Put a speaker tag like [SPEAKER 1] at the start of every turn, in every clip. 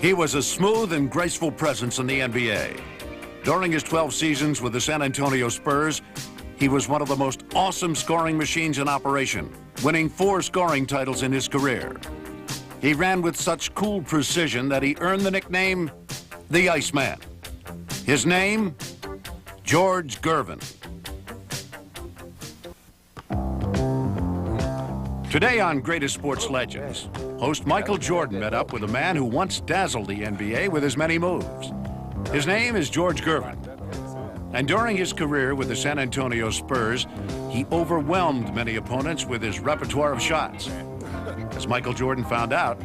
[SPEAKER 1] He was a smooth and graceful presence in the NBA. During his 12 seasons with the San Antonio Spurs, he was one of the most awesome scoring machines in operation, winning 4 scoring titles in his career. He ran with such cool precision that he earned the nickname the Iceman. His name, George Gervin. Today on Greatest Sports Legends, host Michael Jordan met up with a man who once dazzled the NBA with his many moves. His name is George Gervin. And during his career with the San Antonio Spurs, he overwhelmed many opponents with his repertoire of shots. As Michael Jordan found out,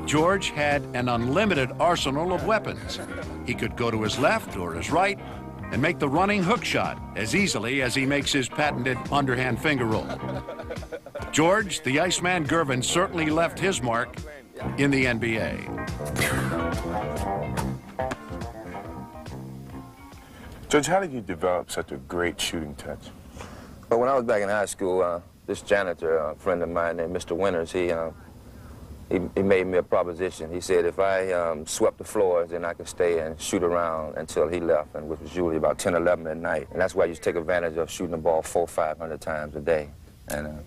[SPEAKER 1] George had an unlimited arsenal of weapons. He could go to his left or his right and make the running hook shot as easily as he makes his patented underhand finger roll. George, the Iceman Gervin, certainly left his mark in the NBA.
[SPEAKER 2] George, how did you develop such a great shooting touch?
[SPEAKER 3] Well, when I was back in high school, this janitor, a friend of mine named Mr. Winters, he made me a proposition. He said if I swept the floors, then I could stay and shoot around until he left, and which was usually about 10, 11 at night. And that's why I used to take advantage of shooting the ball 400, 500 times a day. And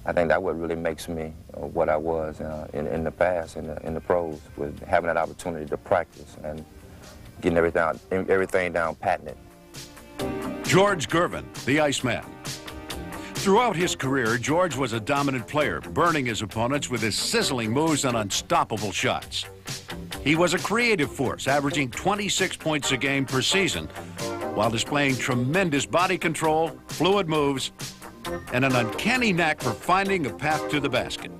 [SPEAKER 3] I think that what really makes me what I was in the past, in the pros, was having that opportunity to practice and getting everything down patented.
[SPEAKER 1] George Gervin, the Iceman. Throughout his career, George was a dominant player, burning his opponents with his sizzling moves and unstoppable shots. He was a creative force, averaging 26 points a game per season, while displaying tremendous body control, fluid moves, and an uncanny knack for finding a path to the basket.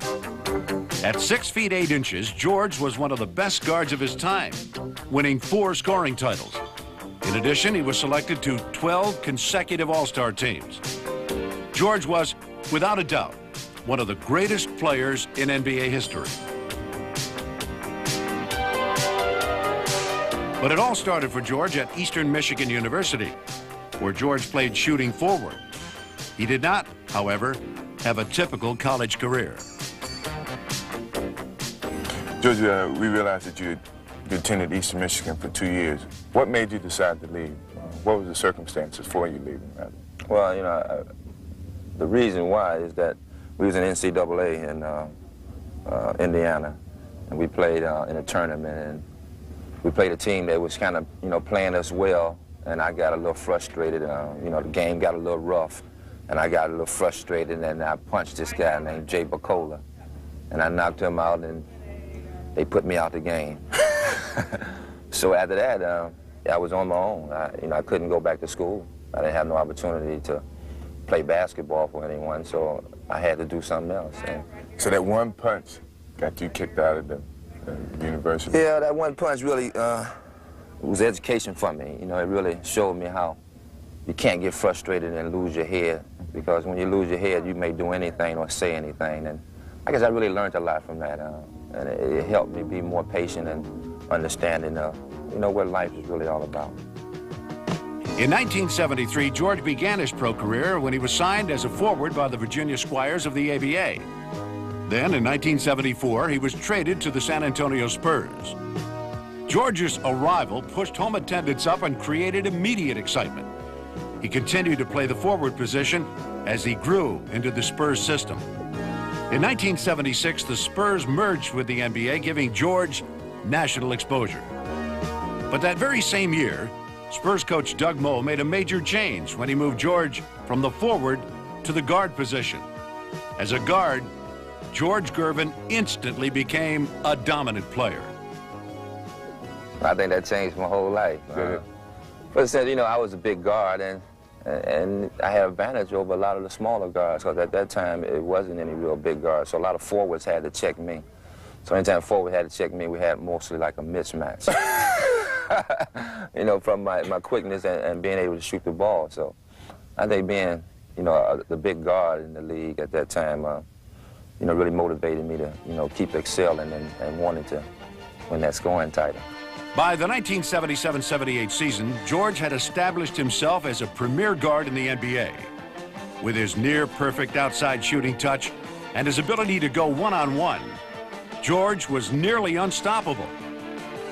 [SPEAKER 1] At 6 feet 8 inches, George was one of the best guards of his time, winning 4 scoring titles. In addition, he was selected to 12 consecutive All-Star teams. George was, without a doubt, one of the greatest players in NBA history. But it all started for George at Eastern Michigan University, where George played shooting forward. He did not, however, have a typical college career.
[SPEAKER 2] George, we realized that you attended Eastern Michigan for 2 years. What made you decide to leave? What were the circumstances for you leaving?
[SPEAKER 3] Well, you know, the reason why is that we was in NCAA in Indiana, and we played in a tournament, and we played a team that was kind of, you know, playing us well, and I got a little frustrated. You know, the game got a little rough, and I got a little frustrated, and I punched this guy named Jay Bacola, and I knocked him out, and they put me out the game. So after that, I was on my own. You know, I couldn't go back to school. I didn't have no opportunity to play basketball for anyone, so I had to do something else.
[SPEAKER 2] So that one punch got you kicked out of the university?
[SPEAKER 3] Yeah, that one punch really was education for me. You know, it really showed me how you can't get frustrated and lose your head, because when you lose your head, you may do anything or say anything. And I guess I really learned a lot from that, and it helped me be more patient and understanding of, you know, what life is really all about.
[SPEAKER 1] In 1973, George began his pro career when he was signed as a forward by the Virginia Squires of the ABA. Then, in 1974, he was traded to the San Antonio Spurs. George's arrival pushed home attendance up and created immediate excitement. He continued to play the forward position as he grew into the Spurs system. In 1976, the Spurs merged with the NBA, giving George national exposure. But that very same year, Spurs coach Doug Moe made a major change when he moved George from the forward to the guard position. As a guard, George Gervin instantly became a dominant player.
[SPEAKER 3] I think that changed my whole life. But since, you know, I was a big guard, and I had advantage over a lot of the smaller guards, because at that time it wasn't any real big guards, so a lot of forwards had to check me. So anytime a forward had to check me, we had mostly like a mismatch. You know, from my quickness and being able to shoot the ball. So I think being, you know, the big guard in the league at that time, you know, really motivated me to, you know, keep excelling and wanting to win that scoring title.
[SPEAKER 1] By the 1977-78 season, George had established himself as a premier guard in the NBA. With his near-perfect outside shooting touch and his ability to go one-on-one, George was nearly unstoppable.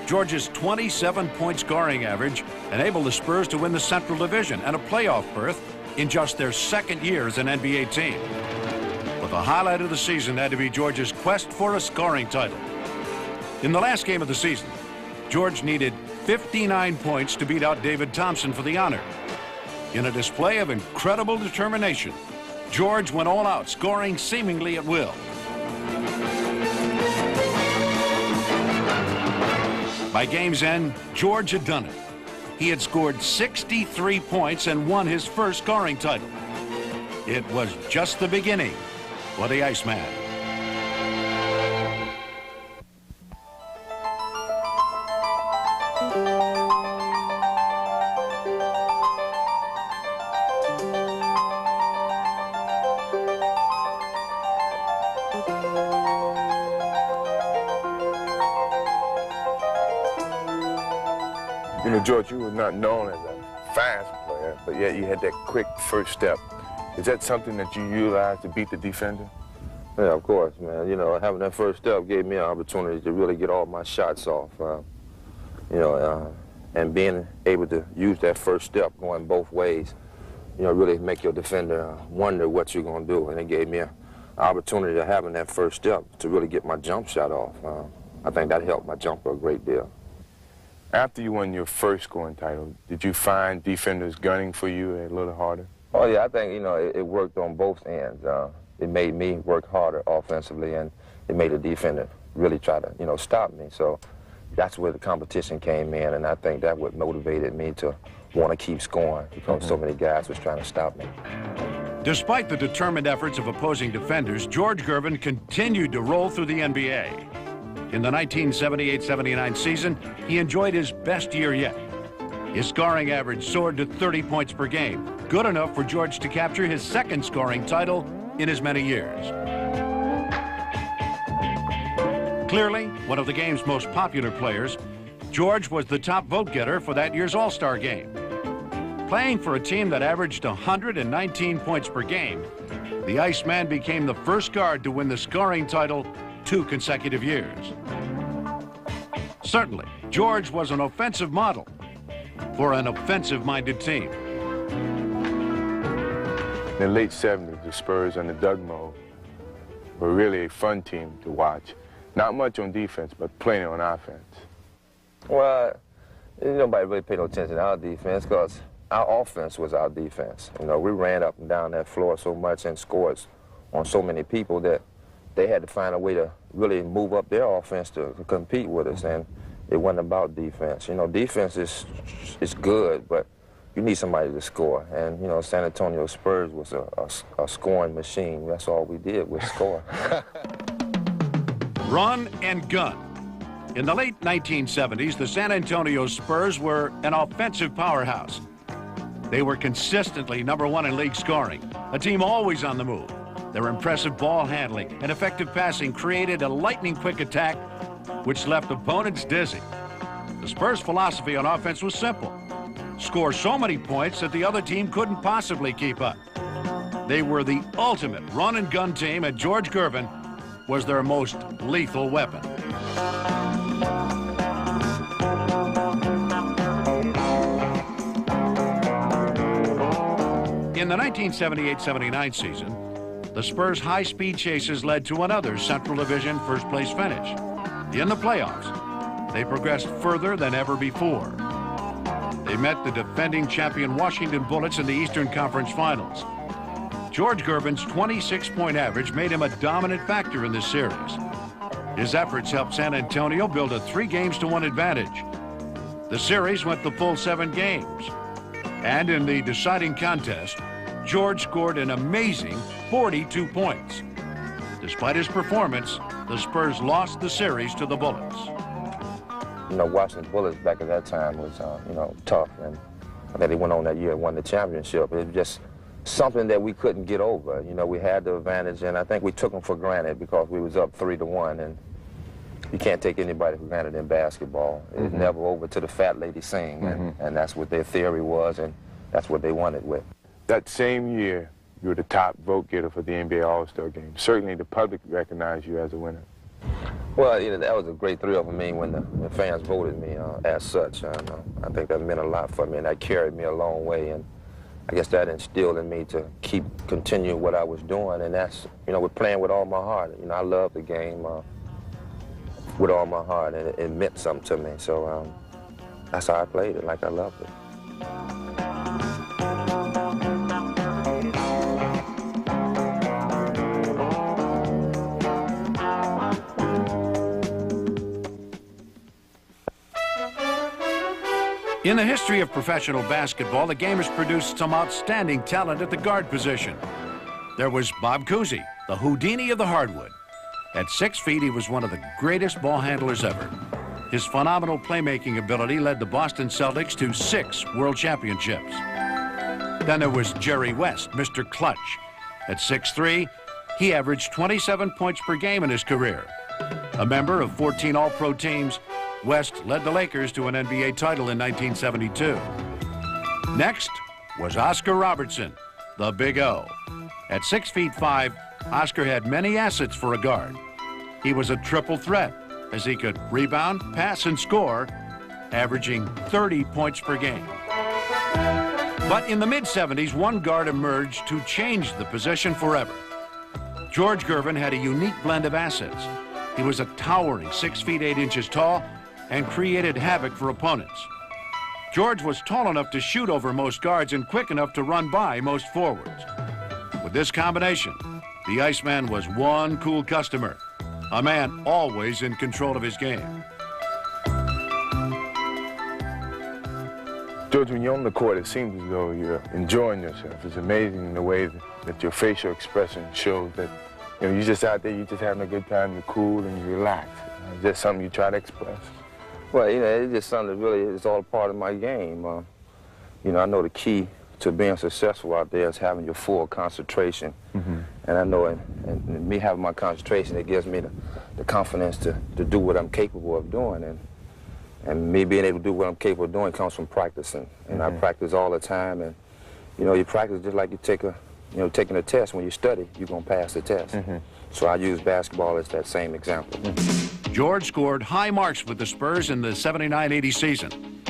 [SPEAKER 1] George's 27-point scoring average enabled the Spurs to win the Central Division and a playoff berth in just their second year as an NBA team. But the highlight of the season had to be George's quest for a scoring title. In the last game of the season, George needed 59 points to beat out David Thompson for the honor. In a display of incredible determination, George went all out, scoring seemingly at will. By game's end, George had done it. He had scored 63 points and won his first scoring title. It was just the beginning for the Iceman.
[SPEAKER 2] You know, George, you were not known as a fast player, but yet you had that quick first step. Is that something that you utilized to beat the defender?
[SPEAKER 3] Yeah, of course, man. You know, having that first step gave me an opportunity to really get all my shots off. And being able to use that first step going both ways, you know, really make your defender wonder what you're going to do. And it gave me an opportunity of having that first step to really get my jump shot off. I think that helped my jumper a great deal.
[SPEAKER 2] After you won your first scoring title, did you find defenders gunning for you a little harder?
[SPEAKER 3] Oh, yeah, I think, you know, it worked on both ends. It made me work harder offensively, and it made the defender really try to, you know, stop me. So that's where the competition came in, and I think that what motivated me to want to keep scoring because so many guys was trying to stop me.
[SPEAKER 1] Despite the determined efforts of opposing defenders, George Gervin continued to roll through the NBA. In the 1978-79 season, he enjoyed his best year yet. His scoring average soared to 30 points per game, good enough for George to capture his second scoring title in as many years. Clearly, one of the game's most popular players, George was the top vote getter for that year's All-Star game. Playing for a team that averaged 119 points per game, the Iceman became the first guard to win the scoring title 2 consecutive years. Certainly, George was an offensive model for an offensive-minded team.
[SPEAKER 2] In the late 70s, the Spurs under Doug Moe were really a fun team to watch. Not much on defense, but plenty on offense.
[SPEAKER 3] Well, nobody really paid no attention to our defense because our offense was our defense. You know, we ran up and down that floor so much and scored on so many people that they had to find a way to really move up their offense to compete with us, and it wasn't about defense. You know, defense is good, but you need somebody to score. And, you know, San Antonio Spurs was a scoring machine. That's all we did was score.
[SPEAKER 1] Run and gun. In the late 1970s, the San Antonio Spurs were an offensive powerhouse. They were consistently #1 in league scoring, a team always on the move. Their impressive ball handling and effective passing created a lightning-quick attack, which left opponents dizzy. The Spurs' philosophy on offense was simple: score so many points that the other team couldn't possibly keep up. They were the ultimate run-and-gun team, and George Gervin was their most lethal weapon. In the 1978-79 season, the Spurs' high-speed chases led to another Central Division first-place finish. In the playoffs, they progressed further than ever before. They met the defending champion Washington Bullets in the Eastern Conference Finals. George Gervin's 26-point average made him a dominant factor in this series. His efforts helped San Antonio build a 3-games-to-1 advantage. The series went the full 7 games. And in the deciding contest, George scored an amazing 42 points. Despite his performance, the Spurs lost the series to the Bullets.
[SPEAKER 3] You know, Washington Bullets back at that time was, you know, tough. And I think they went on that year and won the championship. It was just something that we couldn't get over. You know, we had the advantage, and I think we took them for granted because we was up 3-1. And you can't take anybody for granted in basketball. It's never over till the fat lady sing. And that's what their theory was, and that's what they wanted with.
[SPEAKER 2] That same year, you were the top vote getter for the NBA All-Star game. Certainly the public recognized you as a winner.
[SPEAKER 3] Well, that was a great thrill for me when the fans voted me as such. I think that meant a lot for me, and that carried me a long way. And I guess that instilled in me to continue what I was doing, and that's, with playing with all my heart. I love the game with all my heart, and it meant something to me. So that's how I played it, like I loved it.
[SPEAKER 1] In the history of professional basketball, the game has produced some outstanding talent at the guard position. There was Bob Cousy, the Houdini of the hardwood. At 6 feet, he was one of the greatest ball handlers ever. His phenomenal playmaking ability led the Boston Celtics to 6 world championships. Then there was Jerry West, Mr. Clutch. At 6'3", he averaged 27 points per game in his career. A member of 14 All-Pro teams, West led the Lakers to an NBA title in 1972. Next was Oscar Robertson, the Big O. At 6'5", Oscar had many assets for a guard. He was a triple threat, as he could rebound, pass, and score, averaging 30 points per game. But in the mid-'70s, one guard emerged to change the position forever. George Gervin had a unique blend of assets. He was a towering 6 feet 8 inches tall and created havoc for opponents. George was tall enough to shoot over most guards and quick enough to run by most forwards. With this combination, the Iceman was one cool customer, a man always in control of his game.
[SPEAKER 2] George, when you're on the court, it seems as though you're enjoying yourself. It's amazing the way that your facial expression shows that you're just out there, you're just having a good time, you're cool and you relax. Is that something you try to express?
[SPEAKER 3] Well, it's just something that really is all part of my game. I know the key to being successful out there is having your full concentration. Mm-hmm. And I know, and me having my concentration, it gives me the confidence to do what I'm capable of doing. And me being able to do what I'm capable of doing comes from practicing. And I practice all the time. And, you practice just like you taking a test. When you study, you're going to pass the test. Mm-hmm. So I use basketball as that same example.
[SPEAKER 1] George scored high marks with the Spurs in the 79-80 season.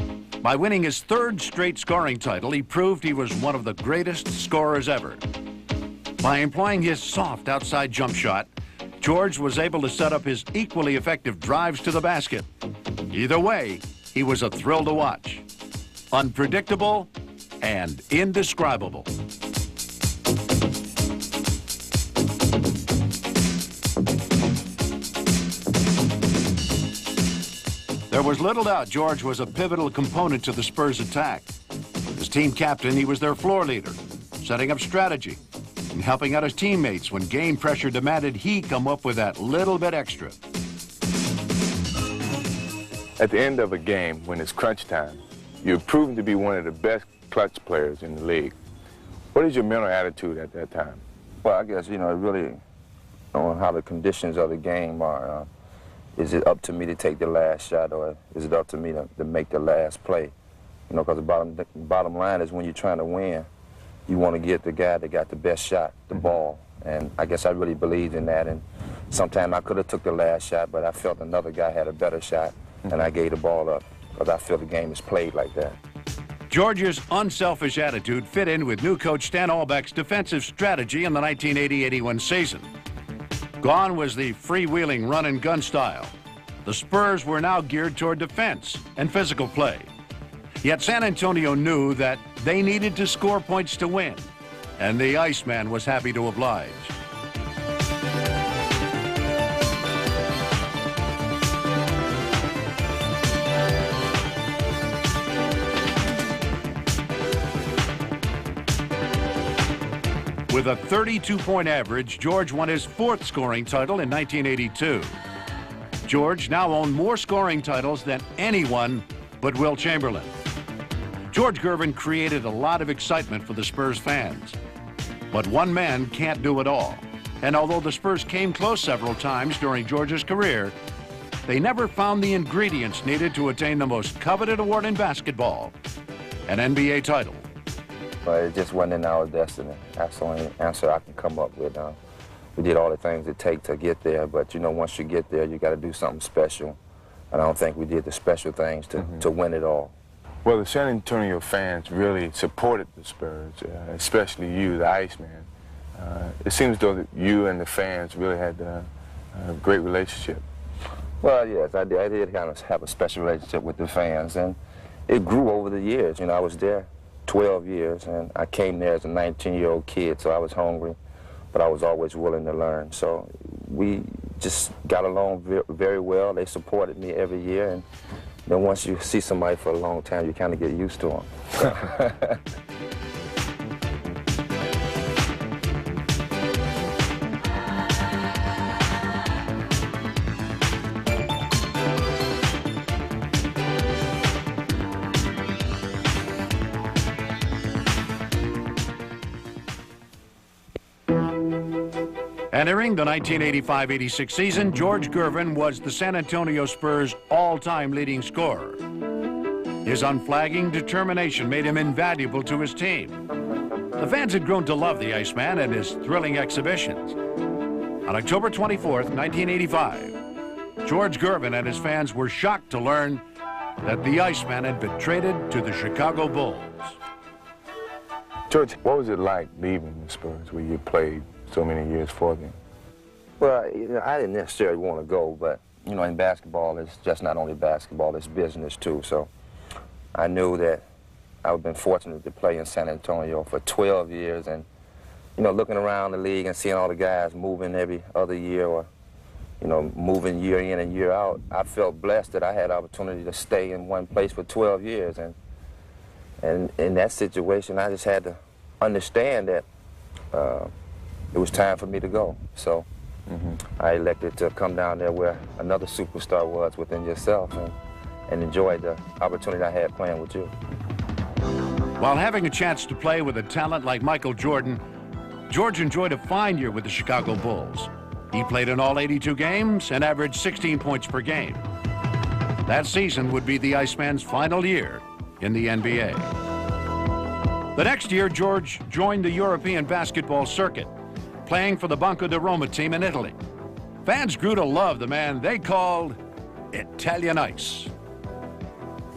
[SPEAKER 1] By winning his 3rd straight scoring title, he proved he was one of the greatest scorers ever. By employing his soft outside jump shot, George was able to set up his equally effective drives to the basket. Either way, he was a thrill to watch. Unpredictable and indescribable. There was little doubt George was a pivotal component to the Spurs' attack. As team captain, he was their floor leader, setting up strategy and helping out his teammates when game pressure demanded he come up with that little bit extra.
[SPEAKER 2] At the end of a game, when it's crunch time, you're proven to be one of the best clutch players in the league. What is your mental attitude at that time?
[SPEAKER 3] Well, I guess, it really on how the conditions of the game are. Is it up to me to take the last shot, or is it up to me to make the last play? Because the bottom line is when you're trying to win, you want to get the guy that got the best shot, the ball. And I guess I really believed in that. And sometimes I could have took the last shot, but I felt another guy had a better shot, and I gave the ball up because I feel the game is played like that.
[SPEAKER 1] George's unselfish attitude fit in with new coach Stan Albeck's defensive strategy in the 1980-81 season. Gone was the freewheeling run-and-gun style. The Spurs were now geared toward defense and physical play. Yet San Antonio knew that they needed to score points to win, and the Iceman was happy to oblige. With a 32-point average, George won his 4th scoring title in 1982. George now owned more scoring titles than anyone but Wilt Chamberlain. George Gervin created a lot of excitement for the Spurs fans. But one man can't do it all. And although the Spurs came close several times during George's career, they never found the ingredients needed to attain the most coveted award in basketball, an NBA title.
[SPEAKER 3] But it just wasn't in our destiny. That's the only answer I can come up with. we did all the things it takes to get there, but you know, once you get there, you got to do something special. And I don't think we did the special things to win it all.
[SPEAKER 2] Well, the San Antonio fans really supported the Spurs, especially you, the Iceman. It seems though that you and the fans really had a great relationship.
[SPEAKER 3] Well, yes, I did kind of have a special relationship with the fans, and it grew over the years. You know, I was there 12 years, and I came there as a 19-year-old kid, so I was hungry, but I was always willing to learn. So we just got along very well. They supported me every year, and then once you see somebody for a long time, you kind of get used to them.
[SPEAKER 1] Entering the 1985-86 season, George Gervin was the San Antonio Spurs' all-time leading scorer. His unflagging determination made him invaluable to his team. The fans had grown to love the Iceman and his thrilling exhibitions. On October 24th, 1985, George Gervin and his fans were shocked to learn that the Iceman had been traded to the Chicago Bulls.
[SPEAKER 2] George, what was it like leaving the Spurs where you played so many years for them?
[SPEAKER 3] Well, you know, I didn't necessarily want to go, but, you know, in basketball, it's just not only basketball, it's business too. So I knew that I've been fortunate to play in San Antonio for 12 years, and, you know, looking around the league and seeing all the guys moving every other year or, you know, moving year in and year out, I felt blessed that I had the opportunity to stay in one place for 12 years. And in that situation, I just had to understand that it was time for me to go. So I elected to come down there where another superstar was within yourself and enjoy the opportunity I had playing with you.
[SPEAKER 1] While having a chance to play with a talent like Michael Jordan, George enjoyed a fine year with the Chicago Bulls. He played in all 82 games and averaged 16 points per game. That season would be the Iceman's final year in the NBA. The next year, George joined the European basketball circuit, playing for the Banco de Roma team in Italy. Fans grew to love the man they called Italian Ice.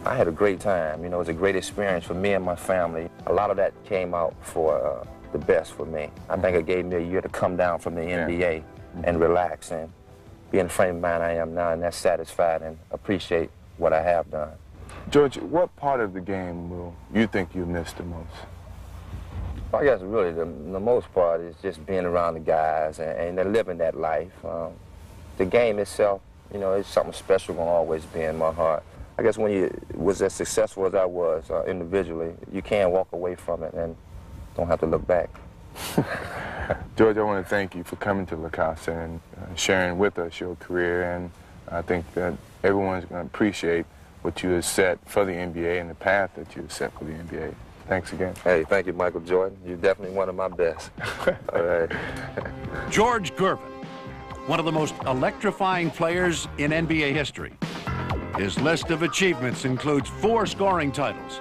[SPEAKER 3] I had a great time. You know, it was a great experience for me and my family. A lot of that came out for the best for me. I think it gave me a year to come down from the NBA and relax and be in the frame of mind I am now, and that's satisfied and appreciate what I have done.
[SPEAKER 2] George, what part of the game will you think you missed the most?
[SPEAKER 3] I guess really the most part is just being around the guys and living that life. The game itself, you know, it's something special going to always be in my heart. I guess when you was as successful as I was individually, you can't walk away from it and don't have to look back.
[SPEAKER 2] George, I want to thank you for coming to La Casa and sharing with us your career, and I think that everyone's going to appreciate what you have set for the NBA and the path that you have set for the NBA. Thanks again.
[SPEAKER 3] Hey, thank you, Michael Jordan. You're definitely one of my best. All right.
[SPEAKER 1] George Gervin, one of the most electrifying players in NBA history. His list of achievements includes 4 scoring titles,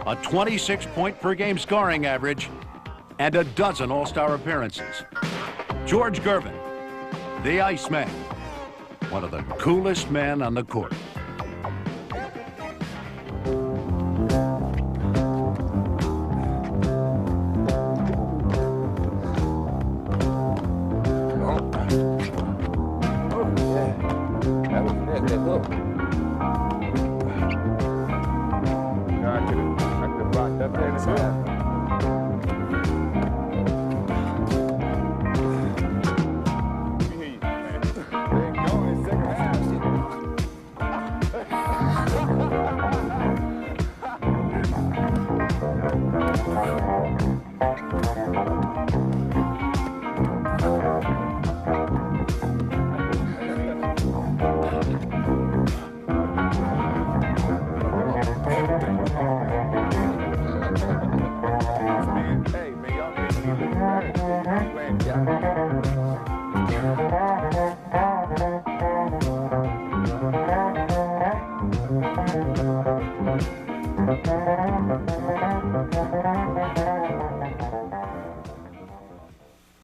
[SPEAKER 1] a 26-point-per-game scoring average, and a dozen All-Star appearances. George Gervin, the Iceman, one of the coolest men on the court.
[SPEAKER 2] I could have blocked that there.